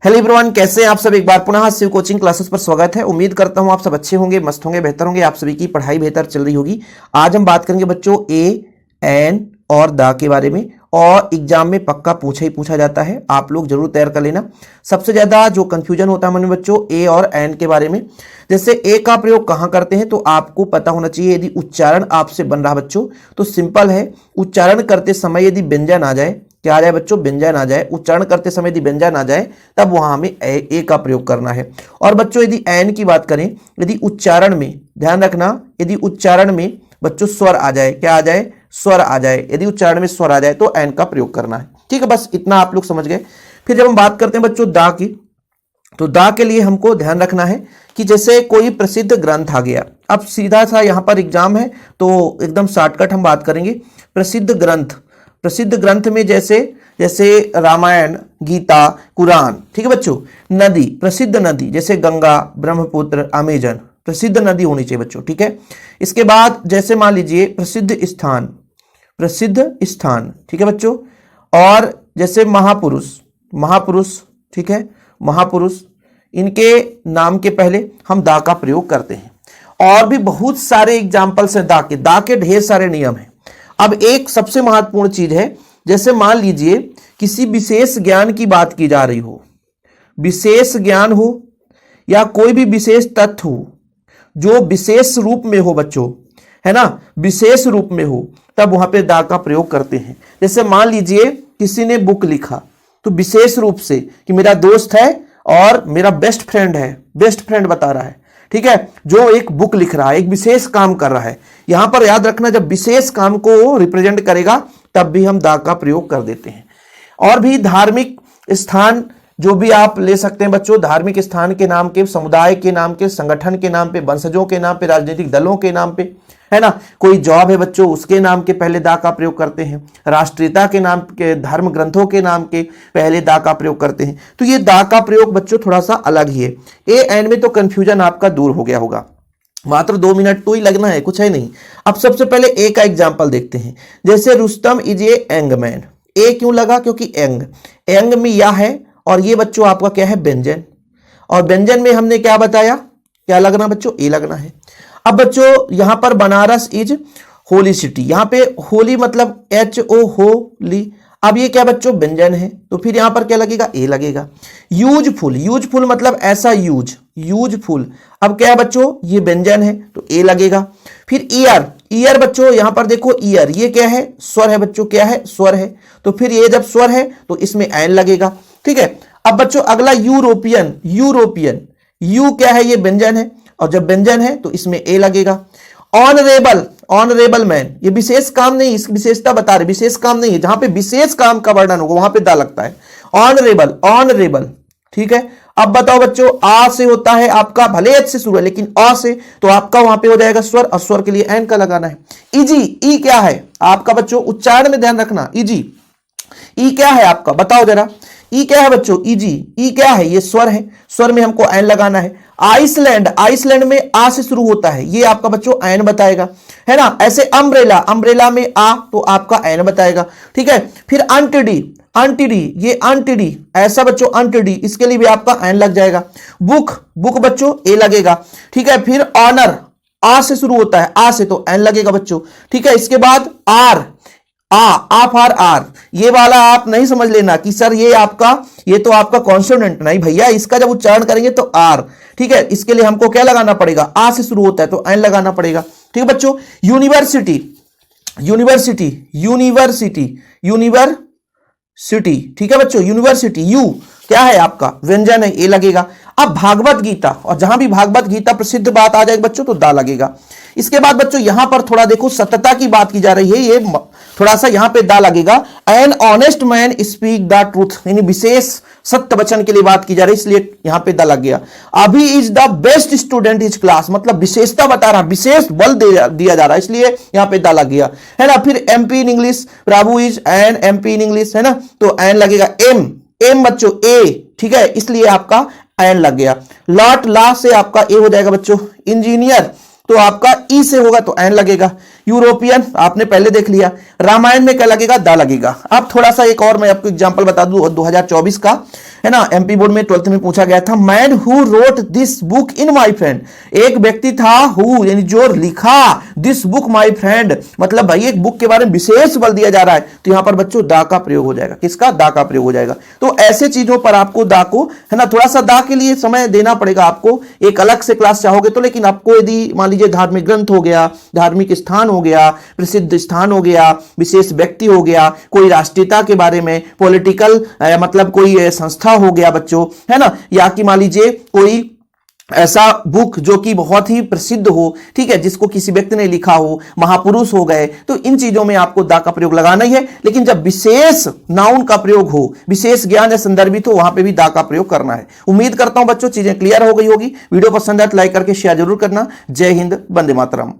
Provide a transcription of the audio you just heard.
Hello everyone, कैसे हैं आप सब। एक बार पुनः शिव कोचिंग क्लासेस पर स्वागत है। उम्मीद करता हूं आप सब अच्छे होंगे, मस्त होंगे, बेहतर होंगे, आप सभी की पढ़ाई बेहतर चल रही होगी। आज हम बात करेंगे बच्चों ए, एन और दा के बारे में, और एग्जाम में पक्का पूछा ही पूछा जाता है। आप लोग जरूर तैयार कर लेना। सबसे ज्यादा जो कंफ्यूजन होता है मन में बच्चों ए और एन के बारे में, जैसे ए का प्रयोग कहां करते हैं तो आपको पता होना चाहिए। यदि उच्चारण आपसे बन रहा बच्चों तो सिंपल है, उच्चारण करते समय यदि व्यंजन आ जाए, क्या आ जाए बच्चों, व्यंजन आ जाए, उच्चारण करते समय यदि व्यंजन आ जाए तब वहां हमें ए का प्रयोग करना है। और बच्चों यदि एन की बात करें, यदि उच्चारण में, ध्यान रखना, यदि उच्चारण में बच्चों स्वर आ जाए, क्या आ जाए, स्वर आ जाए, यदि उच्चारण में स्वर आ जाए तो एन का प्रयोग करना है। ठीक है, बस इतना आप लोग समझ गए। फिर जब हम बात करते हैं बच्चों दा की, तो दा के लिए हमको ध्यान रखना है कि जैसे कोई प्रसिद्ध ग्रंथ आ गया, अब सीधा सा यहां पर एग्जाम है तो एकदम शॉर्टकट हम बात करेंगे। प्रसिद्ध ग्रंथ, प्रसिद्ध ग्रंथ में जैसे जैसे रामायण, गीता, कुरान। ठीक है बच्चों। नदी, प्रसिद्ध नदी जैसे गंगा, ब्रह्मपुत्र, अमेजन, प्रसिद्ध नदी होनी चाहिए बच्चों। ठीक है। इसके बाद जैसे मान लीजिए प्रसिद्ध स्थान, प्रसिद्ध स्थान। ठीक है बच्चों। और जैसे महापुरुष, महापुरुष, ठीक है, महापुरुष, इनके नाम के पहले हम दा का प्रयोग करते हैं। और भी बहुत सारे एग्जाम्पल्स हैं दा के ढेर सारे नियम हैं। अब एक सबसे महत्वपूर्ण चीज है, जैसे मान लीजिए किसी विशेष ज्ञान की बात की जा रही हो, विशेष ज्ञान हो या कोई भी विशेष तथ्य हो जो विशेष रूप में हो बच्चों, है ना, विशेष रूप में हो, तब वहां पे दा का प्रयोग करते हैं। जैसे मान लीजिए किसी ने बुक लिखा तो विशेष रूप से कि मेरा दोस्त है और मेरा बेस्ट फ्रेंड है, बेस्ट फ्रेंड बता रहा है। ठीक है, जो एक बुक लिख रहा है, एक विशेष काम कर रहा है। यहां पर याद रखना, जब विशेष काम को रिप्रेजेंट करेगा तब भी हम दा का प्रयोग कर देते हैं। और भी धार्मिक स्थान जो भी आप ले सकते हैं बच्चों, धार्मिक स्थान के नाम के, समुदाय के नाम के, संगठन के नाम पे, वंशजों के नाम पे, राजनीतिक दलों के नाम पे, है ना, कोई जॉब है बच्चों उसके नाम के पहले दा का प्रयोग करते हैं। राष्ट्रीयता के नाम के, धर्म ग्रंथों के नाम के पहले दा का प्रयोग करते हैं। तो ये दा का प्रयोग बच्चों थोड़ा सा अलग ही है। ए एन में तो कंफ्यूजन आपका दूर हो गया होगा। मात्र 2 मिनट तो ही लगना है, कुछ है नहीं। अब सबसे पहले ए का एग्जाम्पल देखते हैं। जैसे Rustam is a young man. A क्यों लगा, क्योंकि यंग, यंग में या है, और ये बच्चों आपका क्या है, व्यंजन। और व्यंजन में हमने क्या बताया, क्या लगना बच्चों, ए लगना है। अब बच्चों यहां पर बनारस इज होली सिटी, यहां पे होली मतलब HO, होली। अब ये क्या बच्चों, व्यंजन है, तो फिर यहां पर क्या लगेगा, ए लगेगा। यूजफुल, यूजफुल मतलब ऐसा यूज, यूजफुल। अब क्या है बच्चों, ये व्यंजन है तो ए लगेगा। फिर ईयर, ईयर बच्चों यहां पर देखो, ईयर ये क्या है, स्वर है बच्चों, क्या है, स्वर है, तो फिर ये जब स्वर है तो इसमें एन लगेगा। ठीक है। अब बच्चों अगला यूरोपियन, यूरोपियन, यू क्या है, ये व्यंजन है, और जब व्यंजन है तो इसमें ए लगेगा। ऑनरेबल, ऑनरेबल मैन, ये विशेष काम नहीं, इसकी विशेषता बता रहे, विशेष काम नहीं है, जहां पे विशेष काम का वर्णन होगा वहां पे दा लगता है। Honourable, honourable. ठीक है। अब बताओ बच्चों, आ से होता है आपका, भले एच से शुरू है लेकिन आ से, तो आपका वहां पे हो जाएगा स्वर, और स्वर के लिए एन का लगाना है। इजी, ई क्या है आपका बच्चों, उच्चारण में ध्यान रखना, इजी, ई क्या है आपका, बताओ जरा, ई क्या है बच्चों, इजी, ई क्या है, ये स्वर है, स्वर में हमको एन लगाना है। आइसलैंड, आइसलैंड में आ से शुरू होता है, ये आपका बच्चों एन बताएगा, है ना। ऐसे अम्ब्रेला, अम्ब्रेला में आ तो आपका एन बताएगा। ठीक है। फिर अंटिडी, अंटिडी, ये अंटिडी, ऐसा बच्चों अंटिडी, इसके लिए भी आपका एन लग जाएगा। बुक, बुक बच्चों ए लगेगा। ठीक है। फिर ऑनर, आ से शुरू होता है, आ से तो एन लगेगा बच्चों। ठीक है। इसके बाद आर, आ फॉर आर, ये वाला आप नहीं समझ लेना कि सर ये आपका, ये तो आपका कॉन्सोनेंट, नहीं भैया, इसका जब उच्चारण करेंगे तो आर। ठीक है। इसके लिए हमको क्या लगाना पड़ेगा, आ से शुरू होता है तो एन लगाना पड़ेगा। ठीक है बच्चों। University, university, university, university. ठीक है बच्चों। यूनिवर्सिटी, यू क्या है आपका, व्यंजन है, ए लगेगा। अब भागवत गीता, और जहां भी भागवत गीता प्रसिद्ध बात आ जाएगी बच्चों तो दा लगेगा। इसके बाद बच्चों यहां पर थोड़ा देखो, सत्यता की बात की जा रही है, ये थोड़ा सा यहां पे दा लगेगा। An honest man speak the truth, यानी विशेष सत्य वचन के लिए बात की जा रही है, इसलिए यहां पे दा लग गया। अभी is the best student is class, मतलब विशेषता बता रहा, विशेष बल दिया जा रहा है, इसलिए यहां पे दा लग गया, है ना। फिर MP in English, Prabhu is an MP in English, है ना, तो एन लगेगा। एम, एम बच्चों ए, ठीक है, इसलिए आपका एन लग गया। लॉट, ला से आपका ए हो जाएगा बच्चों। इंजीनियर तो आपका ई से होगा तो एन लगेगा। यूरोपियन आपने पहले देख लिया। रामायण में क्या लगेगा? दा लगेगा। अब थोड़ा सा एक और मैं आपको एग्जांपल बता दूं 2024 का, है ना, एमपी बोर्ड में 12th में पूछा गया था। Man who wrote this book in my friend, एक व्यक्ति था हु यानी जो लिखा, दिस बुक माय फ्रेंड मतलब भाई एक बुक के बारे में विशेष बल दिया जा रहा है, तो यहां पर बच्चों दा का प्रयोग हो जाएगा। किसका? दा का प्रयोग हो जाएगा। तो ऐसे चीजों पर आपको दा को, है ना, थोड़ा सा दा के लिए समय देना पड़ेगा आपको, एक अलग से क्लास चाहोगे तो। लेकिन आपको यदि मान लीजिए धार्मिक ग्रंथ हो गया, धार्मिक स्थान हो गया, प्रसिद्ध स्थान हो गया, विशेष व्यक्ति हो गया, कोई राष्ट्रीयता के बारे में, पॉलिटिकल मतलब कोई संस्था हो गया बच्चों, है ना, या कि मान लीजिए कोई ऐसा बुक जो कि बहुत ही प्रसिद्ध हो, ठीक है, जिसको किसी व्यक्ति ने लिखा हो, महापुरुष हो गए, तो इन चीजों में आपको दा का प्रयोग लगाना ही है। लेकिन जब विशेष नाउन का प्रयोग हो, विशेष ज्ञान या संदर्भित हो, वहां पे भी दा का प्रयोग करना है। उम्मीद करता हूं बच्चों चीजें क्लियर हो गई होगी। वीडियो पसंद आए तो लाइक करके शेयर जरूर करना। जय हिंद, वंदे मातरम।